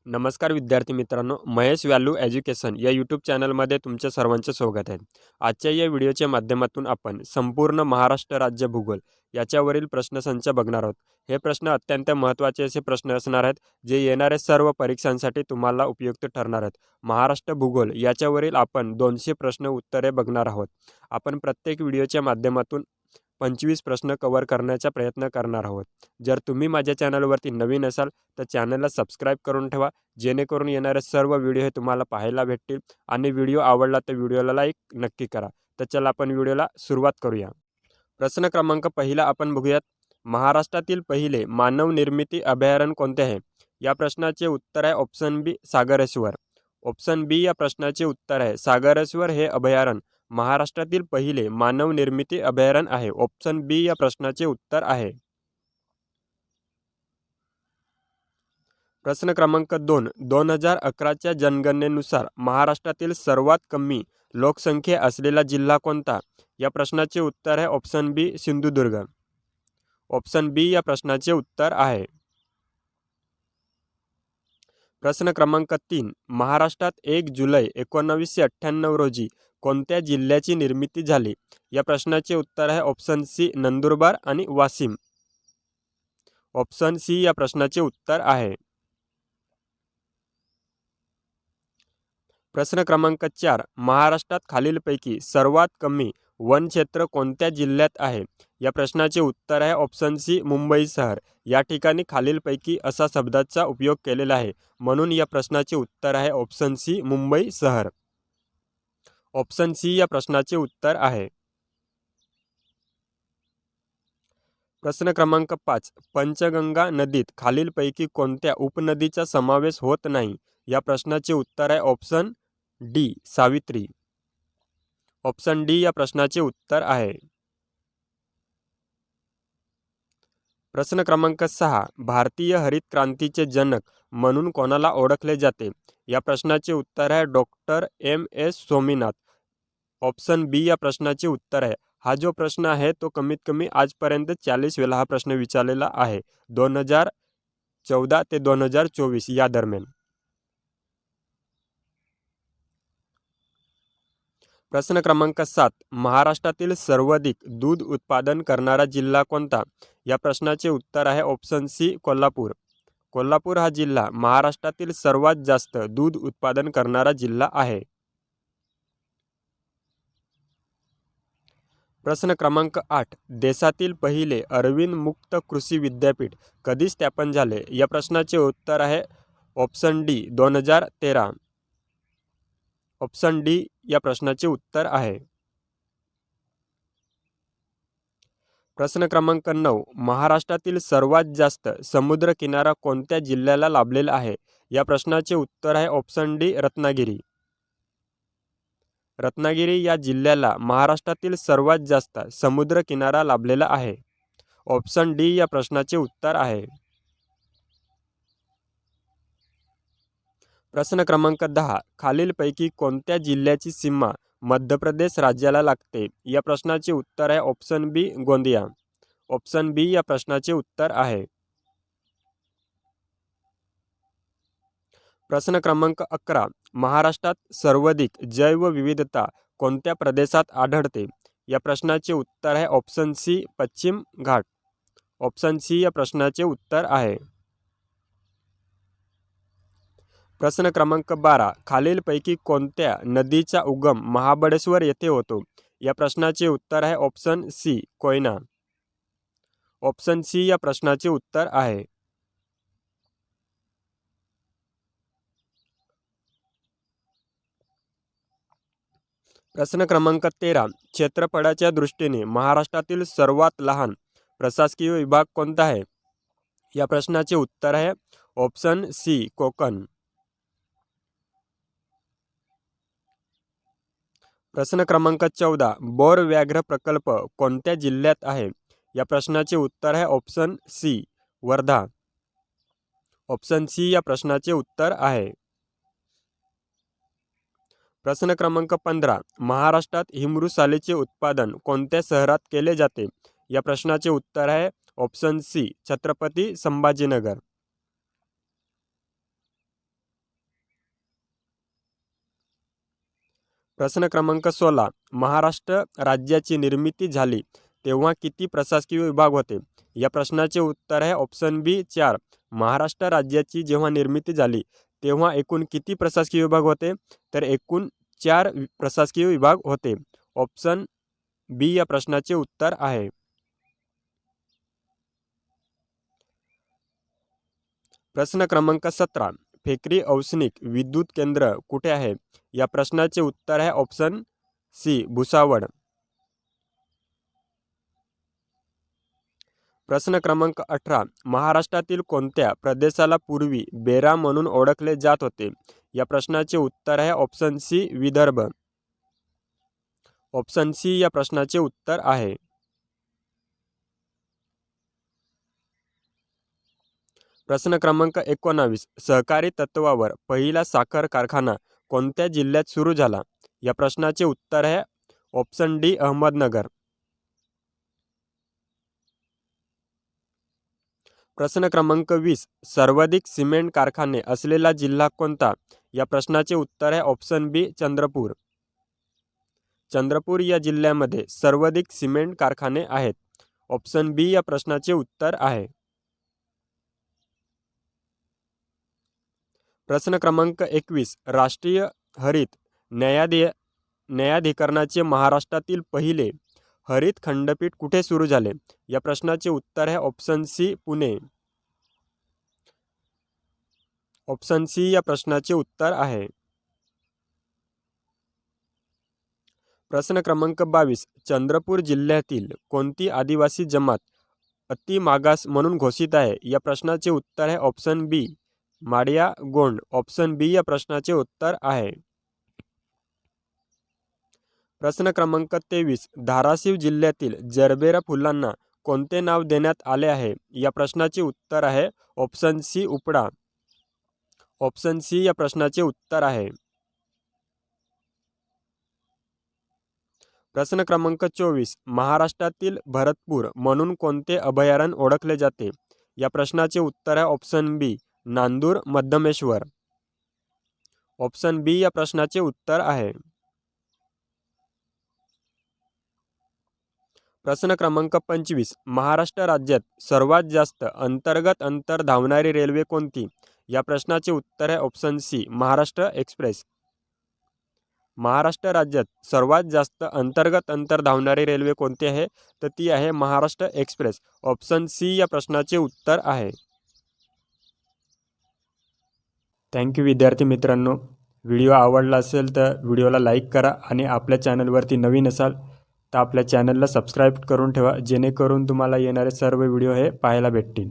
नमस्कार विद्यार्थी मित्रांनो, महेश व्हॅल्यू एज्युकेशन या यूट्यूब चॅनलमध्ये तुमच्या सर्वांचे स्वागत आहे. आजच्या या व्हिडिओच्या माध्यमातून आपण संपूर्ण महाराष्ट्र राज्य भूगोल याच्यावरील प्रश्नसंच बघणार आहोत. हे प्रश्न अत्यंत महत्त्वाचे असे प्रश्न असणार आहेत, जे येणाऱ्या सर्व परीक्षांसाठी तुम्हाला उपयुक्त ठरणार आहेत. महाराष्ट्र भूगोल याच्यावरील आपण 200 प्रश्न उत्तरे बघणार आहोत. आपण प्रत्येक व्हिडिओच्या माध्यमातून 25 प्रश्न कव्हर करण्याचा प्रयत्न करणार आहोत. जर तुम्ही माझ्या चॅनलवरती नवीन असाल तर चॅनलला सबस्क्राईब करून ठेवा, जेणेकरून येणारे सर्व व्हिडिओ हे तुम्हाला पाहायला भेटतील. आणि व्हिडिओ आवडला तर व्हिडिओला लाईक नक्की करा. तर चला आपण व्हिडिओला सुरुवात करूया. प्रश्न क्रमांक पहिला आपण बघूयात. महाराष्ट्रातील पहिले मानव निर्मिती अभयारण्य कोणते आहे? या प्रश्नाचे उत्तर आहे ऑप्शन बी, सागरेश्वर. ऑप्शन बी या प्रश्नाचे उत्तर आहे सागरेश्वर हे अभयारण्य महाराष्ट्रातील पहिले मानव निर्मिती अभयारण्य आहे. ऑप्शन बी या प्रश्नाचे उत्तर आहे. प्रश्न क्रमांक 2. 2011च्या जनगणनेनुसार महाराष्ट्रातील सर्वात कमी लोकसंख्या असलेला जिल्हा कोणता? या प्रश्नाचे उत्तर आहे ऑप्शन बी, सिंधुदुर्ग. ऑप्शन बी या प्रश्नाचे उत्तर आहे. प्रश्न क्रमांक 3. महाराष्ट्रात 1 जुलै 1998 रोजी कोणत्या जिल्ह्याची निर्मिती झाली? या प्रश्नाचे उत्तर आहे ऑप्शन सी, नंदुरबार आणि वाशिम. ऑप्शन सी या प्रश्नाचे उत्तर आहे. प्रश्न क्रमांक 4. महाराष्ट्रात खालीलपैकी सर्वात कमी वनक्षेत्र कोणत्या जिल्ह्यात आहे? या प्रश्नाचे उत्तर आहे ऑप्शन सी, मुंबई शहर. या ठिकाणी खालीलपैकी असा शब्दाचा उपयोग केलेला आहे, म्हणून या प्रश्नाचे उत्तर आहे ऑप्शन सी, मुंबई शहर. ऑप्शन सी या प्रश्नाचे उत्तर आहे. प्रश्न क्रमांक 5. पंचगंगा नदीत खालीलपैकी कोणत्या उपनदीचा समावेश होत नाही? या प्रश्नाचे उत्तर आहे option D, Savitri. Option D या प्रश्नाचे उत्तर आहे. प्रश्न क्रमांक 6. भारतीय हरित क्रांतीचे जनक म्हणून कोणाला ओळखले जाते? या प्रश्नाचे उत्तर आहे doctor M S Swaminathan. Option B या प्रश्नाचे उत्तर आहे. हा जो प्रश्न आहे तो कमीत कमी आजपर्यंत 40 वेळा हा प्रश्न विचारलेला आहे, 2014 ते 2024 या दरम्यान. प्रश्न क्रमांक 7. महाराष्ट्रातील सर्वाधिक दूध उत्पादन करणारा जिल्हा कोणता? या प्रश्नाचे उत्तर आहे ऑप्शन सी, कोल्हापूर. कोल्हापूर हा जिल्हा महाराष्ट्रातील सर्वात जास्त दूध उत्पादन करणारा जिल्हा आहे. प्रश्न क्रमांक 8. देशातील पहिले अरविंद मुक्त कृषी विद्यापीठ कधी स्थापन झाले? या प्रश्नाचे उत्तर आहे ऑप्शन डी, 2013. ऑप्शन डी या प्रश्नाचे उत्तर आहे. प्रश्न क्रमांक 9. महाराष्ट्रातील सर्वात जास्त समुद्रकिनारा कोणत्या जिल्ह्याला लाभलेला आहे? या प्रश्नाचे उत्तर आहे ऑप्शन डी, रत्नागिरी. रत्नागिरी या जिल्ह्याला महाराष्ट्रातील सर्वात जास्त समुद्रकिनारा लाभलेला आहे. ऑप्शन डी या प्रश्नाचे उत्तर आहे. प्रश्न क्रमांक 10. खालीलपैकी कोणत्या जिल्ह्याची सीमा मध्य प्रदेश राज्याला लागते? या प्रश्नाचे उत्तर आहे ऑप्शन बी, गोंदिया. ऑप्शन बी या प्रश्नाचे उत्तर आहे. प्रश्न क्रमांक 11. महाराष्ट्रात सर्वाधिक जैवविविधता कोणत्या प्रदेशात आढळते? या प्रश्नाचे उत्तर आहे ऑप्शन सी, पश्चिम घाट. ऑप्शन सी या प्रश्नाचे उत्तर आहे. प्रश्न क्रमांक 12. खालीलपैकी कोणत्या नदीचा उगम महाबळेश्वर येथे होतो? या प्रश्नाचे उत्तर आहे option C, Koyna. Option C या प्रश्नाचे उत्तर आहे. प्रश्न क्रमांक 13. क्षेत्रफळाच्या दृष्टीने महाराष्ट्रातील सर्वात लहान प्रशासकीय विभाग कोणता आहे? या प्रश्नाचे उत्तर आहे ऑप्शन सी, कोकण. प्रश्न क्रमांक 14. बोर व्याघ्र प्रकल्प कोणत्या जिल्ह्यात आहे? या प्रश्नाचे उत्तर आहे option C, Wardha. Option C या प्रश्नाचे उत्तर आहे. प्रश्न क्रमांक 15. महाराष्ट्रात हिमरुसालीचे उत्पादन कोणत्या शहरात केले जाते? या प्रश्नाचे उत्तर आहे ऑप्शन सी, छत्रपती संभाजीनगर. प्रश्न क्रमांक 16. महाराष्ट्र राज्याची निर्मिती झाली तेव्हा किती प्रशासकीय विभाग होते? या प्रश्नाचे उत्तर आहे ऑप्शन बी 4. महाराष्ट्र राज्याची जेव्हा निर्मिती झाली तेव्हा एकूण किती प्रशासकीय विभाग होते? तर एकूण 4 प्रशासकीय विभाग होते. ऑप्शन बी या प्रश्नाचे उत्तर आहे. प्रश्न क्रमांक 17. फेकरी औष्णिक विद्युत केंद्र कुठे आहे? या प्रश्नाचे उत्तर आहे ऑप्शन सी भुसावळ. प्रश्न क्रमांक 18. महाराष्ट्रातील कोणत्या प्रदेशाला पूर्वी बेरा म्हणून ओळखले जात होते? या प्रश्नाचे उत्तर आहे option C Vidarbha. Option C या प्रश्नाचे उत्तर आहे. प्रश्न क्रमांक 19. सहकारी तत्वावर पहिला साखर कारखाना कोणत्या जिल्ह्यात सुरू झाला? या प्रश्नाचे उत्तर आहे ऑप्शन डी अहमदनगर. प्रश्न क्रमांक 20. सर्वाधिक सिमेंट कारखाने असलेला जिल्हा कोणता? या प्रश्नाचे उत्तर आहे ऑप्शन बी चंद्रपूर. चंद्रपूर या जिल्ह्यामध्ये सर्वाधिक सिमेंट कारखाने आहेत. ऑप्शन बी या प्रश्नाचे उत्तर आहे. प्रश्न क्रमांक 21. राष्ट्रीय हरित न्यायाधिकरणाचे महाराष्ट्रातील पहिले हरित खंडपीठ कुठे सुरू झाले? या प्रश्नाचे उत्तर आहे option C Pune. Option C या प्रश्नाचे उत्तर आहे. प्रश्न क्रमांक 22. चंद्रपूर जिल्ह्यातील कोणती आदिवासी जमात अति मागास म्हणून घोषित आहे? या प्रश्नाचे उत्तर आहे ऑप्शन बी माडिया गोंड. ऑप्शन बी या प्रश्नाचे उत्तर आहे. प्रश्न क्रमांक 23. धाराशिव जिल्ह्यातील जरबेरा फुलांना कोणते नाव देण्यात आले आहे? या प्रश्नाचे उत्तर आहे ऑप्शन सी उपडा. ऑप्शन सी या प्रश्नाचे उत्तर आहे. प्रश्न क्रमांक 24. महाराष्ट्रातील भरतपूर म्हणून कोणते अभयारण्य ओळखले जाते? या प्रश्नाचे उत्तर आहे ऑप्शन बी नांदूर मध्यमेश्वर. ऑप्शन बी या प्रश्नाचे उत्तर आहे. प्रश्न क्रमांक 25. महाराष्ट्र राज्यात सर्वात जास्त अंतर्गत अंतर धावणारी रेल्वे कोणती? या प्रश्नाचे उत्तर आहे option C Maharashtra Express. Maharashtra राज्यात सर्वात जास्त अंतर्गत अंतर धावणारी रेल्वे कोणती आहे? तर ती आहे महाराष्ट्र एक्सप्रेस. ऑप्शन सी या प्रश्नाचे उत्तर आहे. थँक्यू विद्यार्थी मित्रांनो. व्हिडिओ आवडला असेल तर व्हिडिओला लाईक करा आणि आपल्या चॅनलवरती नवीन असाल तर आपल्या चॅनलला सबस्क्राईब करून ठेवा, जेणेकरून तुम्हाला येणारे सर्व व्हिडिओ हे पाहायला भेटतील.